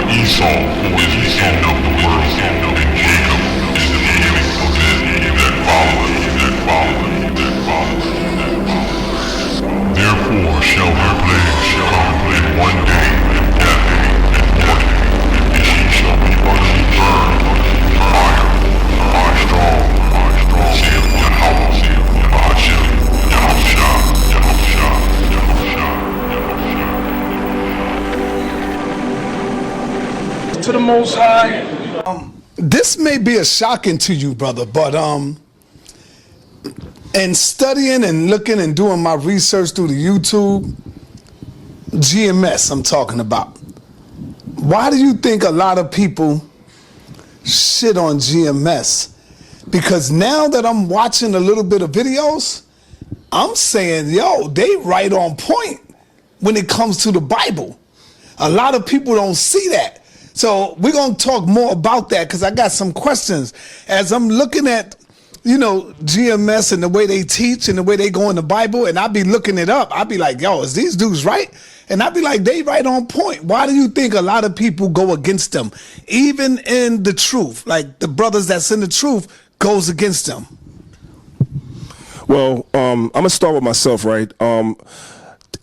Esau is the end of the world, and Jacob is the beginning of it that followeth. Therefore shall her plagues come in one day, and death, and mourning, and she shall be utterly burned with fire, by straw, saith Yahweh, Bahashem, Yahushua. To the Most High. This may be a shocking to you, brother, but and studying and looking and doing my research through the YouTube, GMS I'm talking about. Why do you think a lot of people shit on GMS? Because now that I'm watching a little bit of videos, I'm saying, yo, they right on point when it comes to the Bible. A lot of people don't see that. So we're going to talk more about that because I got some questions. As I'm looking at, GMS and the way they teach and the way they go in the Bible, and I be looking it up, I be like, yo, is these dudes right? And I be like, they right on point. Why do you think a lot of people go against them? Even in the truth, like the brothers that's in the truth goes against them. Well, I'm going to start with myself, right?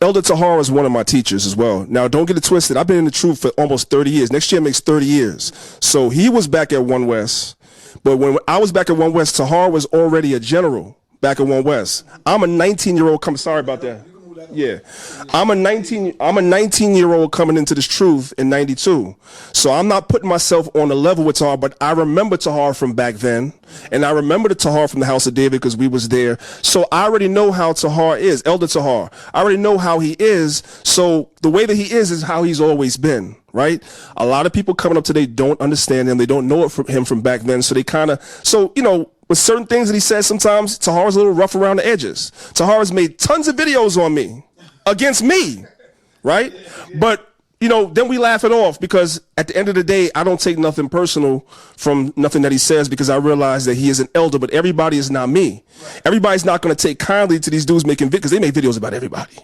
Elder Tahar is one of my teachers as well. Now, don't get it twisted. I've been in the truth for almost 30 years. Next year makes 30 years. So he was back at One West. But when I was back at One West, Tahar was already a general back at One West. I'm a 19-year-old. Sorry about that. Yeah, I'm a 19-year-old coming into this truth in '92. So I'm not putting myself on the level with Tahar, but I remember Tahar from back then, and I remember the Tahar from the House of David because we was there. So I already know how Tahar is, Elder Tahar. I already know how he is. So the way that he is how he's always been, right? A lot of people coming up today don't understand him. They don't know it from him from back then. So they with certain things that he says sometimes, Tahar's a little rough around the edges. Tahar has made tons of videos on me, against me, right? But, then we laugh it off because at the end of the day, I don't take nothing personal from nothing that he says because I realize that he is an elder, but everybody is not me. Everybody's not going to take kindly to these dudes making videos because they make videos about everybody.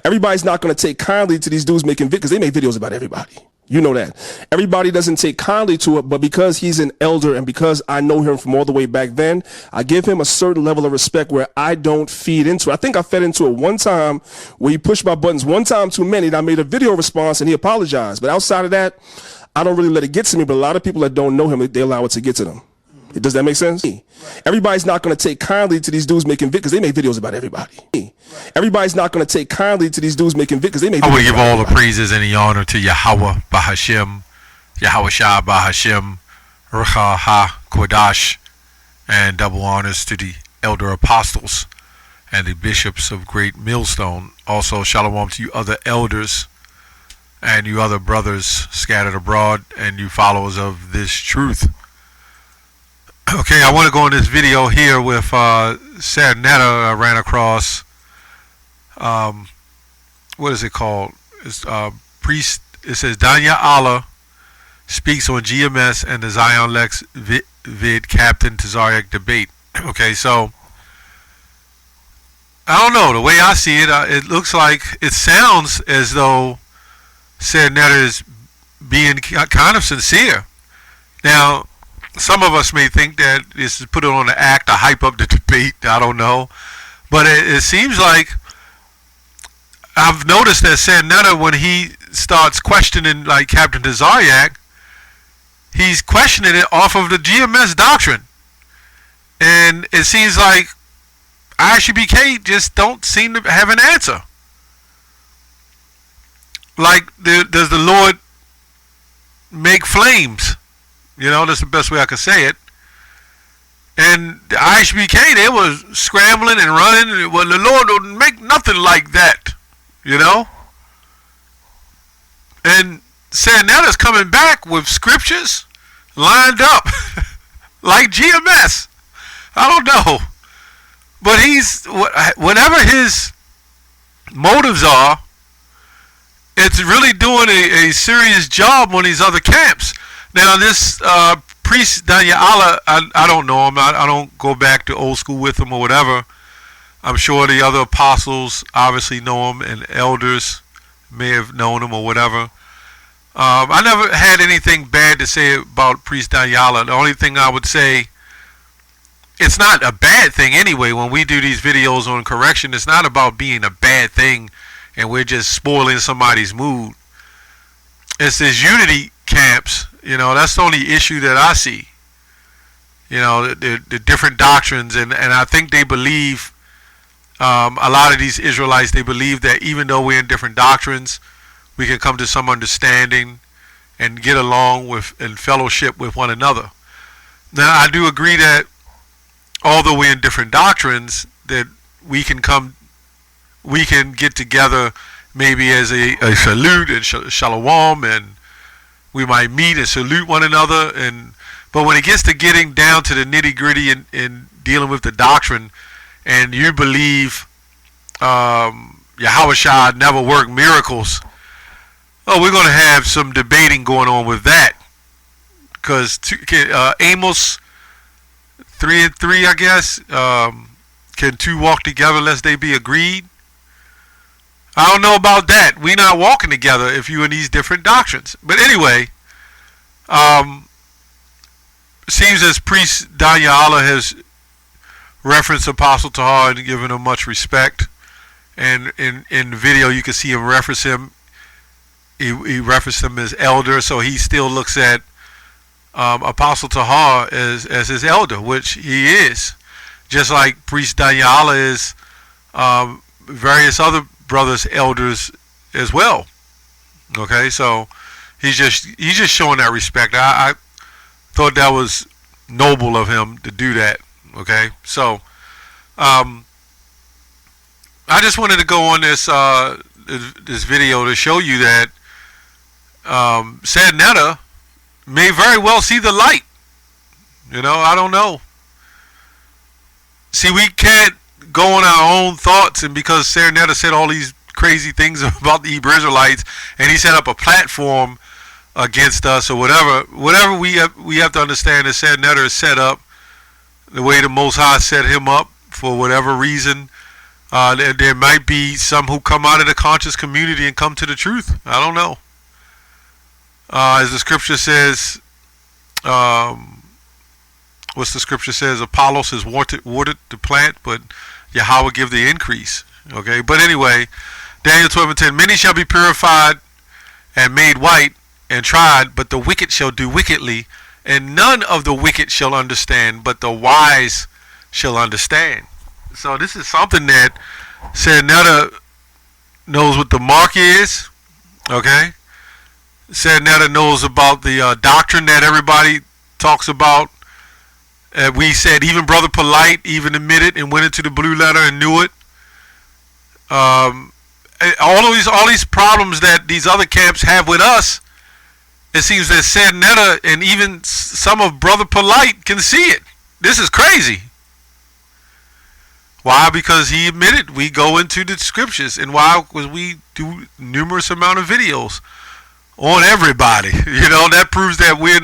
Everybody's not going to take kindly to these dudes making videos because they make videos about everybody. You know that. Everybody doesn't take kindly to it, but because he's an elder and because I know him from all the way back then, I give him a certain level of respect where I don't feed into it. I think I fed into it one time where he pushed my buttons one time too many and I made a video response and he apologized. But outside of that, I don't really let it get to me, but a lot of people that don't know him, they allow it to get to them. Does that make sense? Everybody's not going to take kindly to these dudes making videos because they make videos about everybody. Everybody's not going to take kindly to these dudes making videos because they make videos. I would give all the praises and the honor to Yahweh Bahashem, Yahushua Bahashem, Rucha Ha Kodash, and double honors to the elder apostles and the bishops of Great Millstone. Also, shalom to you other elders and you other brothers scattered abroad and you followers of this truth. Okay, I want to go in this video here with Sadnetta. I ran across, what is it called? It's priest. It says Danyahla speaks on GMS and the Zion Lex vid Captain Tazariak debate. Okay, so I don't know. The way I see it, it looks like it sounds as though Sadnetta is being kind of sincere. Now, some of us may think that this is put it on the act to hype up the debate. I don't know. But it seems like I've noticed that Sadnetta, when he starts questioning like Captain Tazariak, he's questioning it off of the GMS doctrine. And it seems like ISUBK just don't seem to have an answer. Like, does the Lord make flames? That's the best way I could say it. And the ISUBK, they were scrambling and running. Well, the Lord would make nothing like that, And Sadnetta's coming back with scriptures lined up like GMS. I don't know. But whatever his motives are, it's really doing a serious job on these other camps. Now, this priest Danyahla, I don't know him. I don't go back to old school with him or whatever. I'm sure the other apostles obviously know him and elders may have known him or whatever. I never had anything bad to say about Priest Danyahla. The only thing I would say, it's not a bad thing anyway. When we do these videos on correction, it's not about being a bad thing and we're just spoiling somebody's mood. It's this unity camps, that's the only issue that I see. The different doctrines, and I think they believe, a lot of these Israelites, they believe that even though we're in different doctrines, we can come to some understanding and get along with and fellowship with one another. Now, I do agree that although we're in different doctrines, that we can get together maybe as a salute and shalom, and we might meet and salute one another. But when it gets to getting down to the nitty gritty and dealing with the doctrine, and you believe Yahushua never worked miracles, we're going to have some debating going on with that. Because Amos 3:3, I guess, can two walk together lest they be agreed? I don't know about that. We're not walking together if you're in these different doctrines. But anyway, it seems as Priest Danyahla has referenced Apostle Tahar and given him much respect. And in the video, you can see him reference him. He referenced him as elder, so he still looks at Apostle Tahar as his elder, which he is. Just like Priest Danyahla is various other brothers elders as well. Okay, so he's just showing that respect. I thought that was noble of him to do that. Okay, so I just wanted to go on this video to show you that Said Netta may very well see the light. I don't know. See, we can't go on our own thoughts, and because Said Netta said all these crazy things about the Hebrew Israelites, and he set up a platform against us or whatever we have to understand that Said Netta is set up the way the Most High set him up for whatever reason. There might be some who come out of the conscious community and come to the truth. I don't know. As the scripture says, what's the scripture says? Apollos is watered the plant, but Yahweh give the increase. Okay, but anyway, Daniel 12:10, many shall be purified and made white and tried, but the wicked shall do wickedly, and none of the wicked shall understand, but the wise shall understand. So this is something that Said Netta knows what the mark is. Okay, Said Netta knows about the doctrine that everybody talks about. We said even Brother Polite even admitted and went into the blue letter and knew it. All these problems that these other camps have with us, it seems that Said Netta and even some of Brother Polite can see it. This is crazy. Why? Because he admitted we go into the scriptures, and why? Because we do numerous amount of videos on everybody. That proves that we're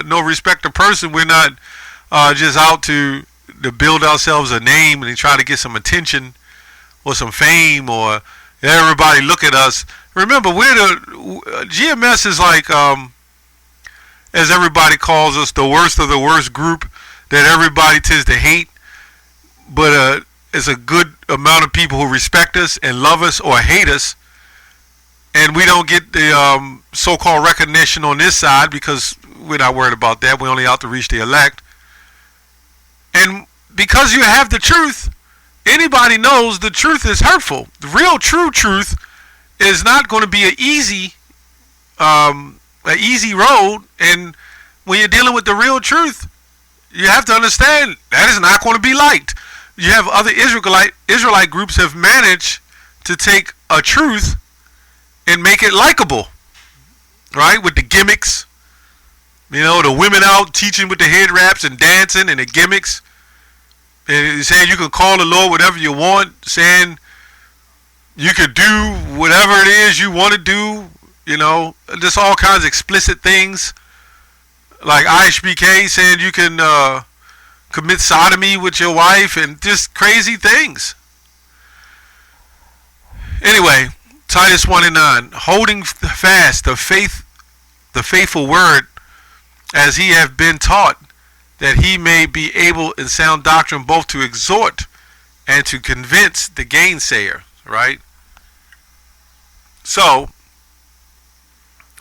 no respecter person. We're not just out to build ourselves a name and try to get some attention or some fame or everybody look at us. Remember, GMS is like, as everybody calls us, the worst of the worst group that everybody tends to hate, but it's a good amount of people who respect us and love us or hate us, and we don't get the so-called recognition on this side because we're not worried about that. We're only out to reach the elect. And because you have the truth, anybody knows the truth is hurtful. The real true truth is not going to be an easy road. And when you're dealing with the real truth, you have to understand that is not going to be liked. You have other Israelite groups have managed to take a truth and make it likable, right? With the gimmicks, the women out teaching with the head wraps and dancing and the gimmicks, and saying you can call the Lord whatever you want, saying you could do whatever it is you want to do, just all kinds of explicit things, like IHBK saying you can commit sodomy with your wife and just crazy things. Anyway, Titus 1:9, holding fast the faith the faithful word as he have been taught, that he may be able in sound doctrine both to exhort and to convince the gainsayer, right? So,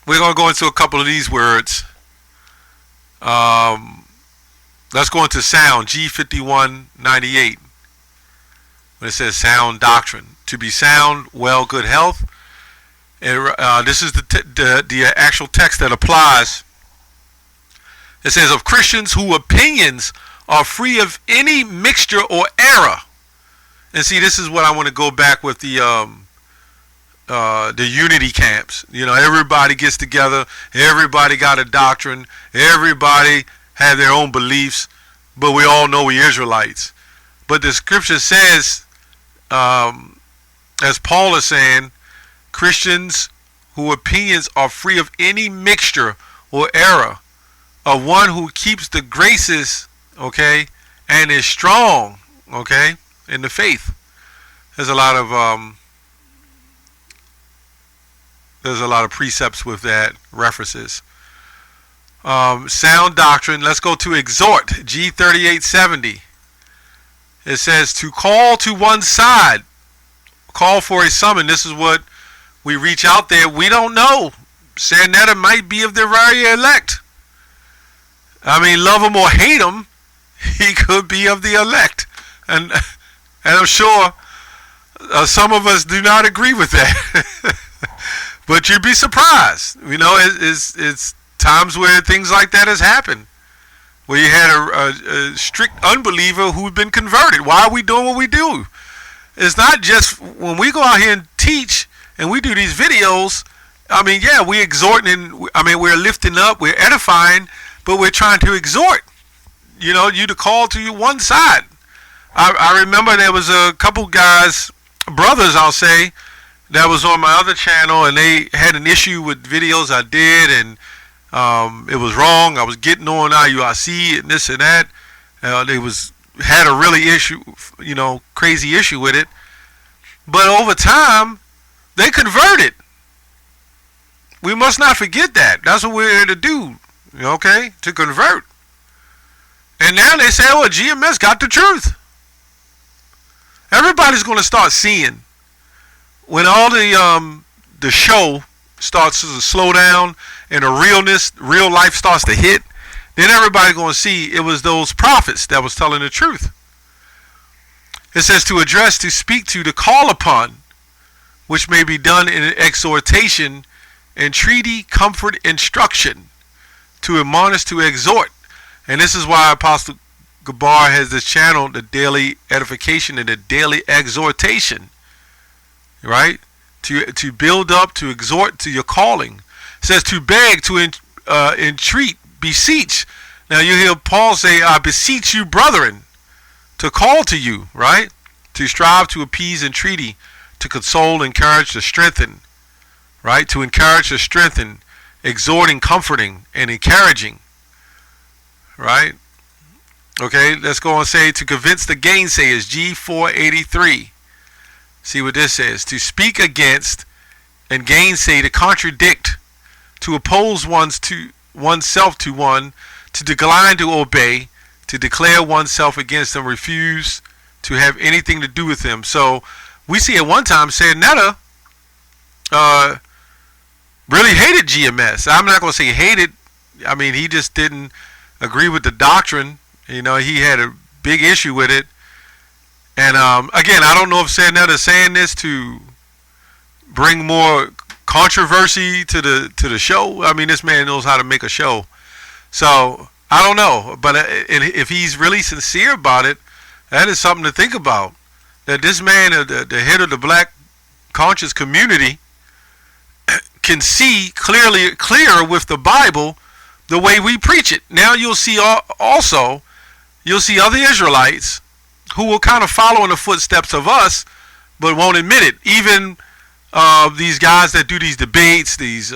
we're going to go into a couple of these words. Let's go into sound, G5198, when it says sound doctrine. To be sound, well, good health. And, this is the actual text that applies. It says, of Christians whose opinions are free of any mixture or error. And see, this is what I want to go back with the unity camps. You know, everybody gets together, everybody got a doctrine, everybody have their own beliefs, but we all know we're Israelites. But the scripture says, as Paul is saying, Christians whose opinions are free of any mixture or error, of one who keeps the graces, okay, and is strong, okay, in the faith. There's a lot of precepts with that, references. Sound doctrine. Let's go to exhort, G3870. It says to call to one side, call for a summon. This is what we reach out there. We don't know. Saying that it might be of the very elect. I mean, love him or hate him, he could be of the elect. And I'm sure some of us do not agree with that. But you'd be surprised. You know, it's times where things like that has happened. Where you had a strict unbeliever who'd been converted. Why are we doing what we do? It's not just when we go out here and teach and we do these videos. I mean, yeah, we're exhorting and we're lifting up, we're edifying, but we're trying to exhort, you know, you to call to you one side. I remember there was a couple guys, brothers I'll say, that was on my other channel, and they had an issue with videos I did, and it was wrong. I was getting on IUIC and this and that. They had a really issue, you know, crazy issue with it. But over time, they converted. We must not forget that. That's what we're here to do. Okay, to convert. And now they say, oh, GMS got the truth. Everybody's going to start seeing when all the show starts to slow down and the real life starts to hit. Then everybody's going to see it was those prophets that was telling the truth. It says to address, to speak to call upon, which may be done in exhortation, entreaty, comfort, instruction. To admonish, to exhort. And this is why Apostle Gabar has this channel, the daily edification and the daily exhortation. Right? To build up, to exhort to your calling. It says to beg, to entreat, beseech. Now you hear Paul say, I beseech you, brethren, to call to you, right? To strive, to appease, entreaty, to console, encourage, to strengthen. Right? To encourage, to strengthen, exhorting, comforting, and encouraging. Right? Okay, let's go and say to convince the gainsayers, G483. See what this says. To speak against and gainsay, to contradict, to oppose oneself to one, to decline to obey, to declare oneself against them, refuse to have anything to do with them. So we see at one time saying Netta really hated GMS. I'm not going to say hated. I mean, he just didn't agree with the doctrine. You know, he had a big issue with it. And again, I don't know if Netta is saying this to bring more controversy to the show. I mean, this man knows how to make a show. So I don't know, but if he's really sincere about it, that is something to think about. That this man, the head of the black conscious community, can see clear with the Bible the way we preach it. Now you'll see also, you'll see other Israelites who will kind of follow in the footsteps of us, but won't admit it. Even these guys that do these debates, these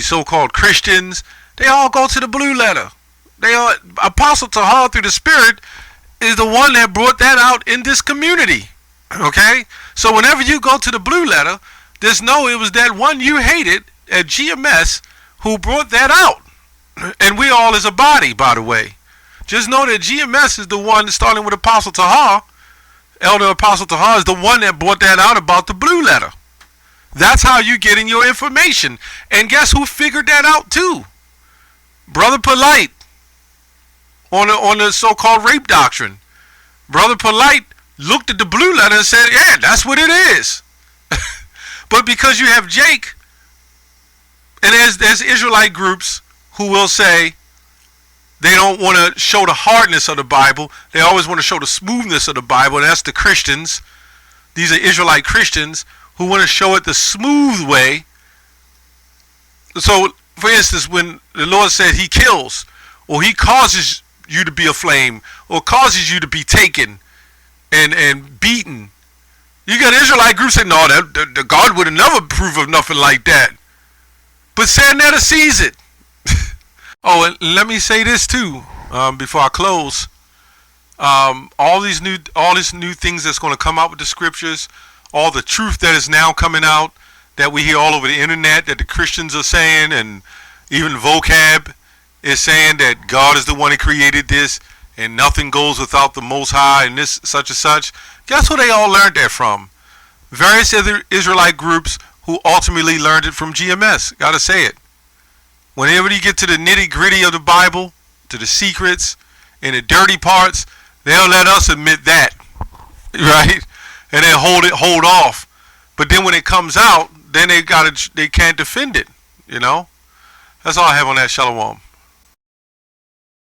so-called Christians, they all go to the blue letter. Apostle Tahar through the Spirit is the one that brought that out in this community. Okay? So whenever you go to the blue letter, just know it was that one you hated at GMS who brought that out. And we all as a body, by the way. Just know that GMS is the one, starting with Apostle Tahar, Elder Apostle Tahar is the one that brought that out about the blue letter. That's how you're getting your information. And guess who figured that out too? Brother Polite on the so-called rape doctrine. Brother Polite looked at the blue letter and said, yeah, that's what it is. But because you have Jake, and there's Israelite groups who will say they don't want to show the hardness of the Bible. They always want to show the smoothness of the Bible, and that's the Christians. These are Israelite Christians who want to show it the smooth way. So, for instance, when the Lord said he kills, or he causes you to be aflame, or causes you to be taken and beaten, you got Israelite groups saying, no, that God would have never approve of nothing like that. But Sandetta sees it. Oh, and let me say this too, before I close. All these new things that's going to come out with the scriptures, all the truth that is now coming out that we hear all over the internet that the Christians are saying, and even vocab is saying that God is the one who created this and nothing goes without the Most High and this such and such. Guess where they all learned that from? Various other Israelite groups who ultimately learned it from GMS. Gotta say it. Whenever you get to the nitty gritty of the Bible, to the secrets and the dirty parts, they'll let us admit that, right? And then hold off. But then when it comes out, then they can't defend it. You know. That's all I have on that. Shalom.